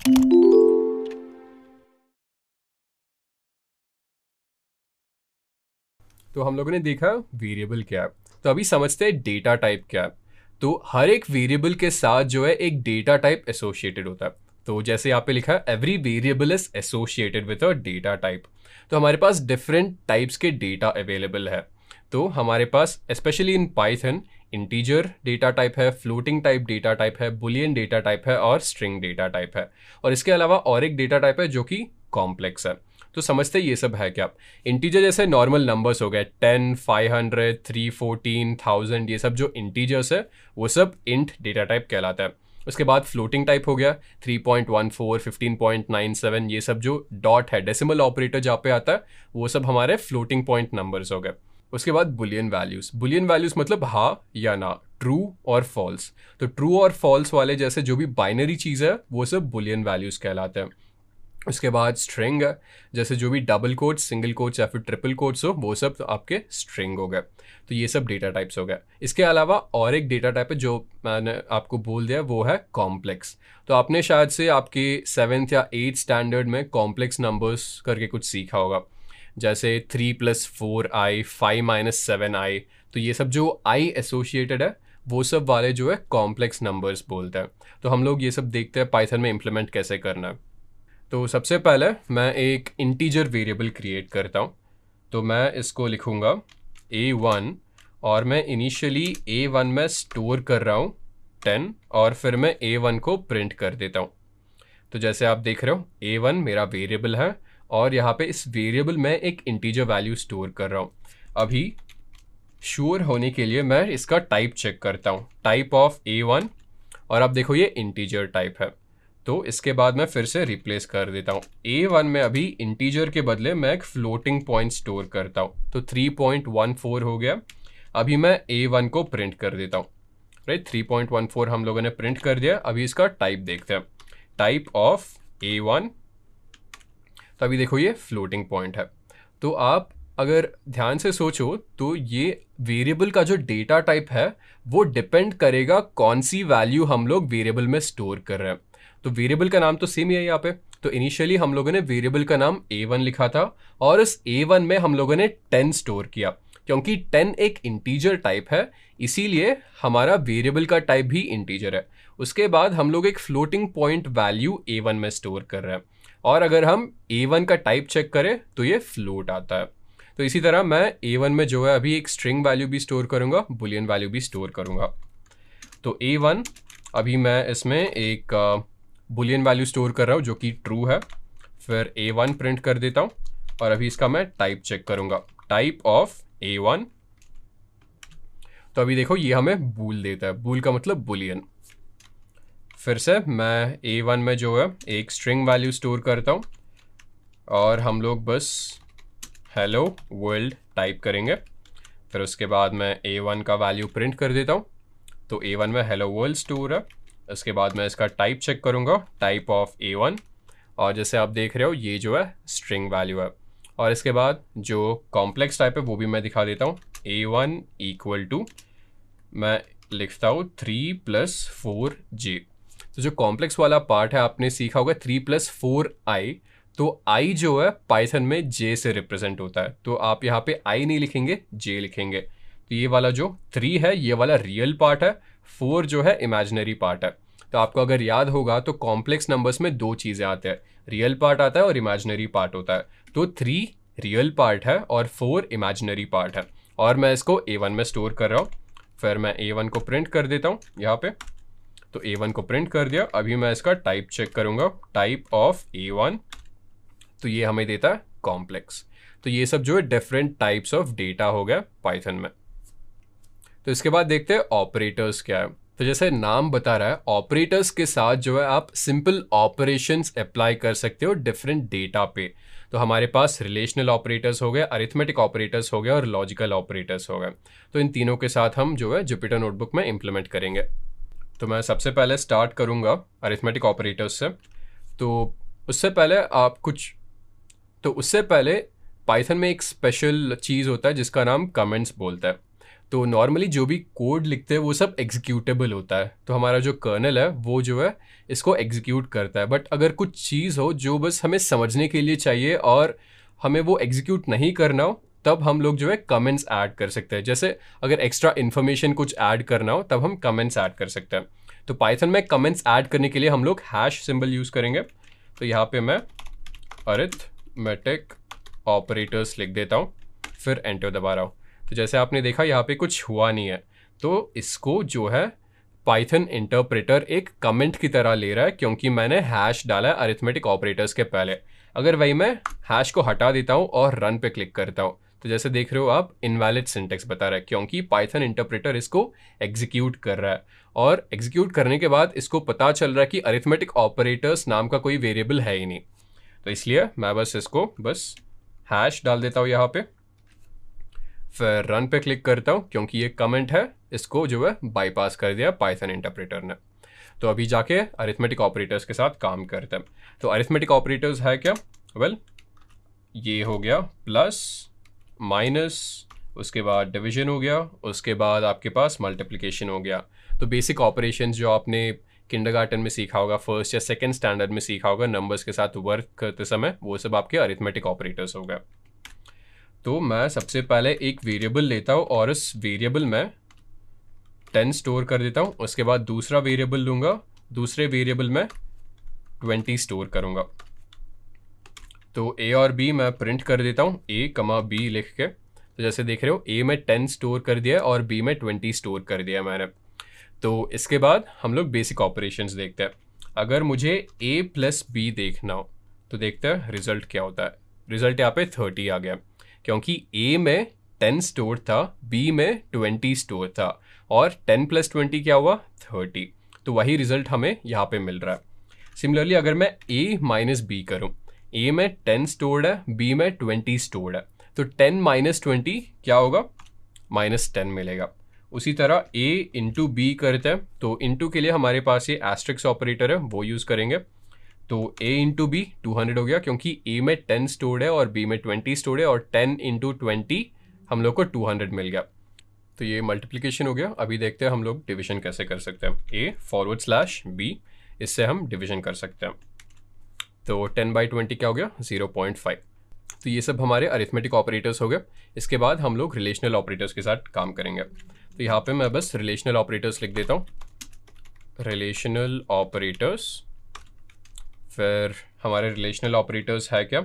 तो हम लोगों ने देखा वेरिएबल क्या है। तो अभी समझते हैं डेटा टाइप क्या है। तो हर एक वेरिएबल के साथ जो है एक डेटा टाइप एसोसिएटेड होता है। तो जैसे यहाँ पे लिखा है every variable is associated with a data type. तो हमारे पास डिफरेंट टाइप्स के डेटा अवेलेबल है। तो हमारे पास specially in Python integer data type है, फ्लोटिंग टाइप डेटा टाइप है, बुलियन डेटा टाइप है और स्ट्रिंग डेटा टाइप है। और इसके अलावा और एक डेटा टाइप है जो कि कॉम्प्लेक्स है। तो समझते ये सब है क्या। इंटीजर जैसे नॉर्मल नंबर्स हो गए 10, 500, 314, 1000, ये सब जो इंटीजर्स है वो सब इंट डेटा टाइप कहलाता है। उसके बाद फ्लोटिंग टाइप हो गया 3.14, 15.97, ये सब जो डॉट है डेसिमल ऑपरेटर जहाँ पे आता है वो सब हमारे फ्लोटिंग पॉइंट नंबर्स हो गए। उसके बाद बुलियन वैल्यूज मतलब हाँ या ना, ट्रू और फॉल्स। तो ट्रू और फॉल्स वाले जैसे जो भी बाइनरी चीज़ है वो सब बुलियन वैल्यूज कहलाते हैं। उसके बाद स्ट्रिंग है, जैसे जो भी डबल कोट्स, सिंगल कोट्स या फिर ट्रिपल कोट्स हो वो सब आपके स्ट्रिंग हो गए। तो ये सब डेटा टाइप्स हो गए। इसके अलावा और एक डेटा टाइप है जो मैंने आपको बोल दिया, वो है कॉम्प्लेक्स। तो आपने शायद से आपके 7th या 8th स्टैंडर्ड में कॉम्प्लेक्स नंबर्स करके कुछ सीखा होगा, जैसे 3+4i, 5-7i। तो ये सब जो आई एसोसिएटेड है वो सब वाले जो है कॉम्प्लेक्स नंबर्स बोलते हैं। तो हम लोग ये सब देखते हैं पाइथन में इम्प्लीमेंट कैसे करना है। तो सबसे पहले मैं एक इंटीजर वेरिएबल क्रिएट करता हूँ। तो मैं इसको लिखूँगा a1 और मैं इनिशियली a1 में स्टोर कर रहा हूँ 10 और फिर मैं a1 को प्रिंट कर देता हूँ। तो जैसे आप देख रहे हो a1 मेरा वेरिएबल है और यहाँ पे इस वेरिएबल में एक इंटीजर वैल्यू स्टोर कर रहा हूँ। अभी श्योर होने के लिए मैं इसका टाइप चेक करता हूँ, टाइप ऑफ a1, और अब देखो ये इंटीजर टाइप है। तो इसके बाद मैं फिर से रिप्लेस कर देता हूँ। a1 में अभी इंटीजर के बदले मैं एक फ्लोटिंग पॉइंट स्टोर करता हूँ, तो 3.14 हो गया। अभी मैं a1 को प्रिंट कर देता हूँ। राइट, 3.14 हम लोगों ने प्रिंट कर दिया। अभी इसका टाइप देखते हैं, टाइप ऑफ a1। तो अभी देखो ये फ्लोटिंग पॉइंट है। तो आप अगर ध्यान से सोचो तो ये वेरिएबल का जो डेटा टाइप है वो डिपेंड करेगा कौन सी वैल्यू हम लोग वेरिएबल में स्टोर कर रहे हैं। तो वेरिएबल का नाम तो सेम ही है यहाँ पे। तो इनिशियली हम लोगों ने वेरिएबल का नाम a1 लिखा था और इस a1 में हम लोगों ने 10 स्टोर किया, क्योंकि 10 एक इंटीजर टाइप है इसीलिए हमारा वेरिएबल का टाइप भी इंटीजर है। उसके बाद हम लोग एक फ्लोटिंग पॉइंट वैल्यू a1 में स्टोर कर रहे हैं और अगर हम a1 का टाइप चेक करें तो ये फ्लोट आता है। तो इसी तरह मैं a1 में जो है अभी एक स्ट्रिंग वैल्यू भी स्टोर करूंगा, बुलियन वैल्यू भी स्टोर करूंगा। तो a1 अभी मैं इसमें एक बुलियन वैल्यू स्टोर कर रहा हूँ जो कि ट्रू है। फिर a1 प्रिंट कर देता हूँ और अभी इसका मैं टाइप चेक करूंगा, टाइप ऑफ a1। तो अभी देखो ये हमें बूल देता है, बूल का मतलब बुलियन। फिर से मैं a1 में जो है एक स्ट्रिंग वैल्यू स्टोर करता हूँ और हम लोग बस हेलो वर्ल्ड टाइप करेंगे। फिर उसके बाद मैं a1 का वैल्यू प्रिंट कर देता हूँ। तो a1 में हेलो वर्ल्ड स्टोर है। इसके बाद मैं इसका टाइप चेक करूँगा, टाइप ऑफ a1, और जैसे आप देख रहे हो ये जो है स्ट्रिंग वैल्यू है। और इसके बाद जो कॉम्प्लेक्स टाइप है वो भी मैं दिखा देता हूँ, a1 इक्वल टू मैं लिखता हूँ 3+4j। तो जो कॉम्प्लेक्स वाला पार्ट है आपने सीखा होगा 3+4i। तो i जो है पाइथन में j से रिप्रेजेंट होता है, तो आप यहाँ पे i नहीं लिखेंगे, j लिखेंगे। तो ये वाला जो 3 है ये वाला रियल पार्ट है, 4 जो है इमेजिनरी पार्ट है। तो आपको अगर याद होगा तो कॉम्प्लेक्स नंबर्स में दो चीज़ें आते हैं, रियल पार्ट आता है और इमेजिनरी पार्ट होता है। तो 3 रियल पार्ट है और 4 इमेजिनरी पार्ट है और मैं इसको a1 में स्टोर कर रहा हूँ। फिर मैं a1 को प्रिंट कर देता हूँ यहाँ पे। तो a1 को प्रिंट कर दिया। अभी मैं इसका टाइप चेक करूँगा, टाइप ऑफ a1। तो ये हमें देता है कॉम्प्लेक्स। तो ये सब जो है डिफरेंट टाइप्स ऑफ डेटा हो गया पाइथन में। तो इसके बाद देखते हैं ऑपरेटर्स क्या है। तो जैसे नाम बता रहा है ऑपरेटर्स के साथ जो है आप सिंपल ऑपरेशंस अप्लाई कर सकते हो डिफरेंट डेटा पे। तो हमारे पास रिलेशनल ऑपरेटर्स हो गए, अरिथमेटिक ऑपरेटर्स हो गए और लॉजिकल ऑपरेटर्स हो गए। तो इन तीनों के साथ हम जो है जुपिटर नोटबुक में इम्प्लीमेंट करेंगे। तो मैं सबसे पहले स्टार्ट करूँगा अरिथमेटिक ऑपरेटर्स से। तो उससे पहले पाइथन में एक स्पेशल चीज़ होता है जिसका नाम कमेंट्स बोलता है। तो नॉर्मली जो भी कोड लिखते हैं वो सब एग्जीक्यूटेबल होता है, तो हमारा जो कर्नल है वो जो है इसको एग्जीक्यूट करता है। बट अगर कुछ चीज़ हो जो बस हमें समझने के लिए चाहिए और हमें वो एग्जीक्यूट नहीं करना हो, तब हम लोग जो है कमेंट्स ऐड कर सकते हैं। जैसे अगर एक्स्ट्रा इन्फॉर्मेशन कुछ ऐड करना हो तब हम कमेंट्स ऐड कर सकते हैं। तो पाइथन में कमेंट्स ऐड करने के लिए हम लोग हैश सिंबल यूज़ करेंगे। तो यहाँ पे मैं अरिथमेटिक ऑपरेटर्स लिख देता हूँ, फिर एंटर दबा रहा हूँ। तो जैसे आपने देखा यहाँ पे कुछ हुआ नहीं है, तो इसको जो है पाइथन इंटरप्रेटर एक कमेंट की तरह ले रहा है, क्योंकि मैंने हैश डाला है अरिथमेटिक ऑपरेटर्स के पहले। अगर वही मैं हैश को हटा देता हूँ और रन पे क्लिक करता हूँ, तो जैसे देख रहे हो आप इनवैलिड सिंटेक्स बता रहा है, क्योंकि पाइथन इंटरप्रेटर इसको एग्जीक्यूट कर रहा है। और एग्जीक्यूट करने के बाद इसको पता चल रहा है कि अरिथमेटिक ऑपरेटर्स नाम का कोई वेरिएबल है ही नहीं। तो इसलिए मैं बस इसको हैश डाल देता हूँ यहाँ पे, फिर रन पे क्लिक करता हूँ, क्योंकि ये कमेंट है, इसको जो है बाईपास कर दिया पाइथन इंटरप्रेटर ने। तो अभी जाके अरिथमेटिक ऑपरेटर्स के साथ काम करते हैं। तो अरिथमेटिक ऑपरेटर्स है क्या? वेल, ये हो गया प्लस, माइनस, उसके बाद डिवीजन हो गया, उसके बाद आपके पास मल्टीप्लिकेशन हो गया। तो बेसिक ऑपरेशंस जो आपने किंडरगार्टन में सीखा होगा, फर्स्ट या सेकंड स्टैंडर्ड में सीखा होगा नंबर्स के साथ वर्क करते समय, वो सब आपके अरिथमेटिक ऑपरेटर्स हो गए। तो मैं सबसे पहले एक वेरिएबल लेता हूँ और इस वेरिएबल में 10 स्टोर कर देता हूँ। उसके बाद दूसरा वेरिएबल लूँगा, दूसरे वेरिएबल में 20 स्टोर करूँगा। तो ए और बी मैं प्रिंट कर देता हूँ, ए कमा बी लिख के। तो जैसे देख रहे हो ए में 10 स्टोर कर दिया है और बी में 20 स्टोर कर दिया मैंने। तो इसके बाद हम लोग बेसिक ऑपरेशंस देखते हैं। अगर मुझे ए प्लस बी देखना हो तो देखते हैं रिजल्ट क्या होता है। रिजल्ट यहाँ पे 30 आ गया, क्योंकि ए में 10 स्टोर था, बी में 20 स्टोर था, और 10 प्लस 20 क्या हुआ? 30। तो वही रिजल्ट हमें यहाँ पे मिल रहा है। सिमिलरली अगर मैं ए माइनस बी करूँ, ए में 10 स्टोर्ड है, बी में 20 स्टोर्ड है, तो 10 माइनस 20 क्या होगा? -10 मिलेगा। उसी तरह ए इंटू बी करते हैं, तो इंटू के लिए हमारे पास ये एस्ट्रिक्स ऑपरेटर है, वो यूज़ करेंगे। तो a इंटू बी 200 हो गया, क्योंकि a में 10 स्टोर्ड है और b में 20 स्टोर्ड है, और 10 इंटू 20 हम लोग को 200 मिल गया। तो ये मल्टीप्लिकेशन हो गया। अभी देखते हैं हम लोग डिवीजन कैसे कर सकते हैं। a/b, इससे हम डिवीजन कर सकते हैं। तो 10/20 क्या हो गया? 0.5। तो ये सब हमारे अरिथमेटिक ऑपरेटर्स हो गए। इसके बाद हम लोग रिलेशनल ऑपरेटर्स के साथ काम करेंगे। तो यहाँ पे मैं बस रिलेशनल ऑपरेटर्स लिख देता हूँ, रिलेशनल ऑपरेटर्स। फिर हमारे रिलेशनल ऑपरेटर्स है क्या?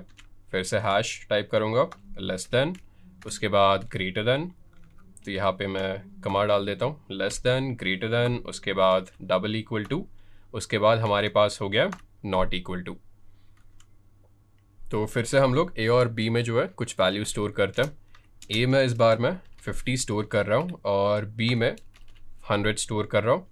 फिर से हैश टाइप करूँगा, लेस देन, उसके बाद ग्रेटर देन। तो यहाँ पे मैं कमा डाल देता हूँ, लेस देन, ग्रेटर देन, उसके बाद डबल इक्वल टू, उसके बाद हमारे पास हो गया नॉट इक्वल टू। तो फिर से हम लोग ए और बी में जो है कुछ वैल्यू स्टोर करते हैं। ए में इस बार मैं 50 स्टोर कर रहा हूँ और बी में 100 स्टोर कर रहा हूँ।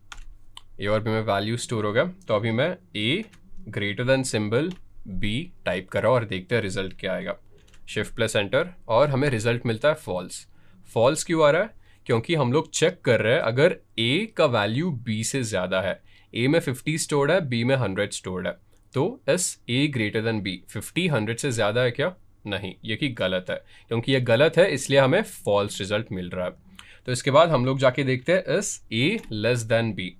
ए और बी में वैल्यू स्टोर हो गया। तो अभी मैं A greater than symbol B type कर रहा हूँ और देखते हैं रिजल्ट क्या आएगा। शिफ्ट प्लस एंटर, और हमें रिजल्ट मिलता है फॉल्स। फॉल्स क्यों आ रहा है? क्योंकि हम लोग चेक कर रहे हैं अगर ए का वैल्यू बी से ज़्यादा है। ए में 50 स्टोर्ड है, बी में 100 स्टोर्ड है, तो as A greater than B, 50 100 से ज़्यादा है क्या? नहीं, ये कि गलत है। क्योंकि ये गलत है इसलिए हमें फॉल्स रिजल्ट मिल रहा है। तो इसके बाद हम लोग जाके देखते हैं as A less than B.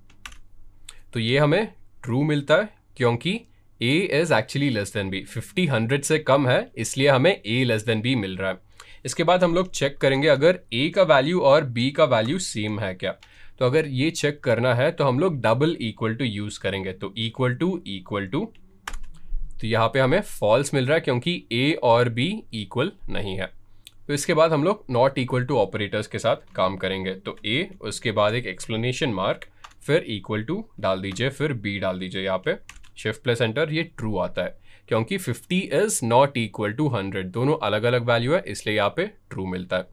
तो ये हमें ट्रू मिलता है, क्योंकि a is actually less than b। 50 100 से कम है, इसलिए हमें a लेस देन b मिल रहा है। इसके बाद हम लोग चेक करेंगे अगर a का वैल्यू और b का वैल्यू सेम है क्या। तो अगर ये चेक करना है तो हम लोग डबल इक्वल टू यूज करेंगे। तो इक्वल टू, तो यहाँ पे हमें फॉल्स मिल रहा है, क्योंकि a और b इक्वल नहीं है। तो इसके बाद हम लोग नॉट इक्वल टू ऑपरेटर्स के साथ काम करेंगे। तो a, उसके बाद एक एक्सप्लेनेशन मार्क, फिर इक्वल टू डाल दीजिए, फिर b डाल दीजिए। यहाँ पे शिफ्ट प्लस एंटर, ये ट्रू आता है क्योंकि 50 इज नॉट इक्वल टू 100, दोनों अलग अलग वैल्यू है, इसलिए यहाँ पे ट्रू मिलता है।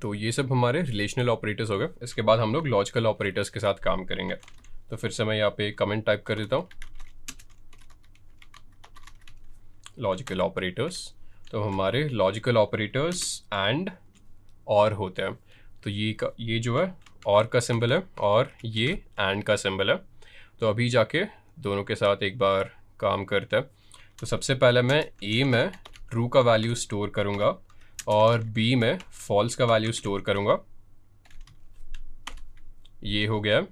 तो ये सब हमारे रिलेशनल ऑपरेटर्स हो गए। इसके बाद हम लोग लॉजिकल ऑपरेटर्स के साथ काम करेंगे। तो फिर से मैं यहाँ पे कमेंट टाइप कर देता हूँ, लॉजिकल ऑपरेटर्स। तो हमारे लॉजिकल ऑपरेटर्स एंड और होते हैं। तो ये जो है और का सिंबल है और ये एंड का सिंबल है। तो अभी जाके दोनों के साथ एक बार काम करते हैं। तो सबसे पहले मैं ए में ट्रू का वैल्यू स्टोर करूँगा और बी में फॉल्स का वैल्यू स्टोर करूँगा। ये हो गया।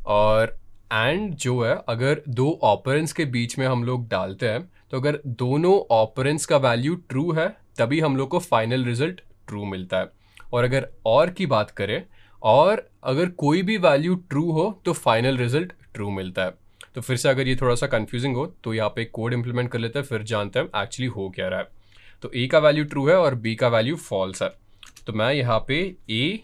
और एंड जो है, अगर दो ऑपरेंड्स के बीच में हम लोग डालते हैं तो अगर दोनों ऑपरेंड्स का वैल्यू ट्रू है तभी हम लोग को फाइनल रिजल्ट ट्रू मिलता है। और अगर और की बात करें, और अगर कोई भी वैल्यू ट्रू हो तो फाइनल रिजल्ट ट्रू मिलता है। तो फिर से अगर ये थोड़ा सा कंफ्यूजिंग हो तो यहाँ पे कोड इंप्लीमेंट कर लेते हैं, फिर जानते हैं एक्चुअली हो क्या रहा है। तो ए का वैल्यू ट्रू है और बी का वैल्यू फॉल्स है। तो मैं यहाँ पे ए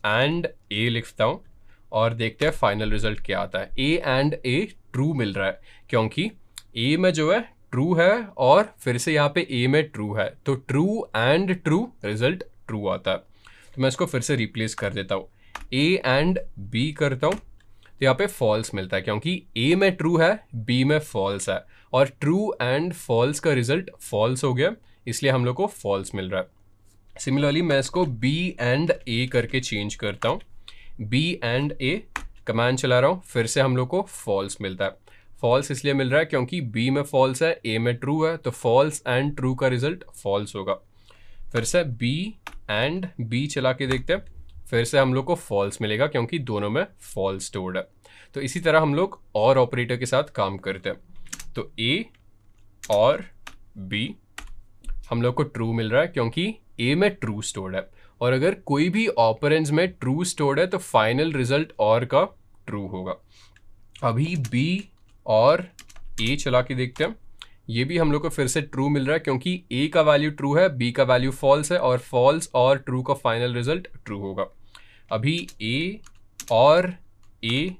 एंड ए लिखता हूँ और देखते हैं फाइनल रिजल्ट क्या आता है। ए एंड ए ट्रू मिल रहा है क्योंकि ए में जो है ट्रू है और फिर से यहाँ पे ए में ट्रू है, तो true and true result true आता है। तो मैं इसको फिर से रिप्लेस कर देता हूँ, ए एंड बी करता हूँ, तो यहाँ पे फॉल्स मिलता है क्योंकि ए में ट्रू है, बी में फॉल्स है, और ट्रू एंड फॉल्स का रिजल्ट फॉल्स हो गया, इसलिए हम लोग को फॉल्स मिल रहा है। सिमिलरली मैं इसको बी एंड ए करके चेंज करता हूँ, बी एंड ए कमांड चला रहा हूँ, फिर से हम लोग को फॉल्स मिलता है। फॉल्स इसलिए मिल रहा है क्योंकि बी में फॉल्स है, ए में ट्रू है, तो फॉल्स एंड ट्रू का रिजल्ट फॉल्स होगा। फिर से बी एंड बी चला के देखते हैं, फिर से हम लोग को फॉल्स मिलेगा क्योंकि दोनों में फॉल्स स्टोर्ड है। तो इसी तरह हम लोग और ऑपरेटर के साथ काम करते हैं। तो ए और बी हम लोग को ट्रू मिल रहा है क्योंकि ए में ट्रू स्टोर्ड है, और अगर कोई भी ऑपरेंड्स में ट्रू स्टोर्ड है तो फाइनल रिजल्ट और का ट्रू होगा। अभी बी और ए चला के देखते हैं, ये भी हम लोग को फिर से ट्रू मिल रहा है क्योंकि ए का वैल्यू ट्रू है, बी का वैल्यू फॉल्स है, और फॉल्स और ट्रू का फाइनल रिजल्ट ट्रू होगा। अभी ए और ए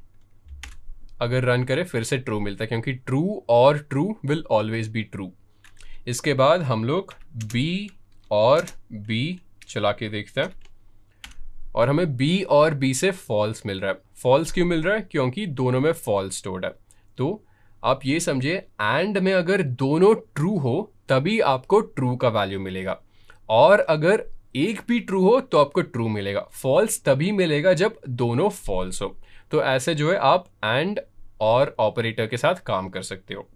अगर रन करें फिर से ट्रू मिलता है क्योंकि ट्रू और true will always be true. इसके बाद हम लोग बी और बी चला के देखते हैं और हमें बी और बी से फॉल्स मिल रहा है। फॉल्स क्यों मिल रहा है? क्योंकि दोनों में फॉल्स स्टोर्ड है। तो आप ये समझिए, एंड में अगर दोनों ट्रू हो तभी आपको ट्रू का वैल्यू मिलेगा, और अगर एक भी ट्रू हो तो आपको ट्रू मिलेगा। फॉल्स तभी मिलेगा जब दोनों फॉल्स हो। तो ऐसे जो है आप एंड और ऑपरेटर के साथ काम कर सकते हो।